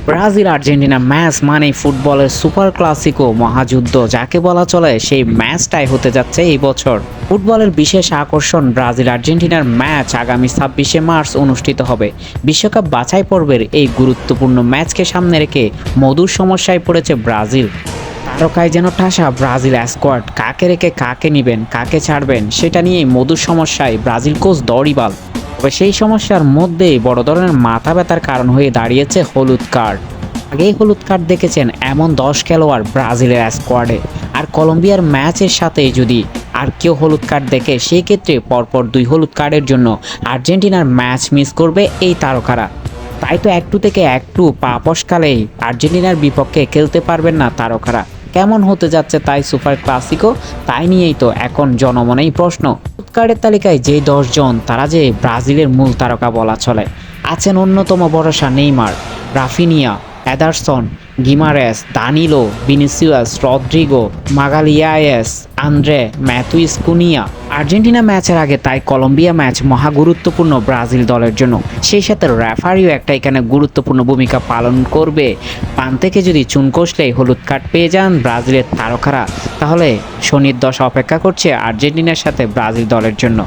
Brazil Argentina match মানেই ফুটবলের super Clasico মহাযুদ্ধ যাকে বলা চলে, সেই ম্যাচটাই হতে যাচ্ছে এই বছর। ফুটবলের বিশেষ আকর্ষণ ব্রাজিল আর্জেন্টিনার ম্যাচ আগামী ২৬শে মার্চ অনুষ্ঠিত হবে। বিশ্বকাপ বাছাই পর্বের এই গুরুত্বপূর্ণ ম্যাচকে সামনে রেখে মধুর সমস্যায় পড়েছে ব্রাজিল। তারকায় যেন ঠাসা ব্রাজিল স্কোয়াড, কাকে রেখে কাকে নিবেন, কাকে ছাড়বেন সেটা নিয়েই মধুর সমস্যায় ব্রাজিল কোচ দরিবাল। তবে সেই সমস্যার মধ্যেই বড় ধরনের মাথা ব্যথার কারণ হয়ে দাঁড়িয়েছে হলুদ কার্ড। আগেই হলুদ কার্ড দেখেছেন এমন ১০ খেলোয়াড় ব্রাজিলের স্কোয়াডে, আর কলম্বিয়ার ম্যাচের সাথে যদি আর কেউ হলুদ কার্ড দেখে, সেই ক্ষেত্রে পরপর ২ হলুদ কার্ডের জন্য আর্জেন্টিনার ম্যাচ মিস করবে এই তারকারা। তাই তো একটু থেকে একটু পা ফসকালেই আর্জেন্টিনার বিপক্ষে খেলতে পারবেন না তারকারা। কেমন হতে যাচ্ছে তাই সুপার ক্লাসিকো, তাই নিয়েই তো এখন জনমনেই প্রশ্ন। কার্ডের তালিকায় যে ১০ জন, তারা যে ব্রাজিলের মূল তারকা বলা চলে। আছেন অন্যতম ভরসা Neymar, Raphinha, Ederson, Guimaraes, Danilo, Vinicius, Rodrygo, Magalhaes, Andre, Matheus Cunha. Argentina ম্যাচের আগে তাই কলম্বিয়া ম্যাচ মহা গুরুত্বপূর্ণ ব্রাজিল দলের জন্য। সেই সাথে রেফারিও একটা এখানে গুরুত্বপূর্ণ ভূমিকা পালন করবে। পান থেকে যদি চুন কষলেই হলুদ কার্ড পেয়ে যান ব্রাজিলের তারকারা, তাহলে শনির দশা অপেক্ষা করছে আর্জেন্টিনার সাথে ব্রাজিল দলের জন্য।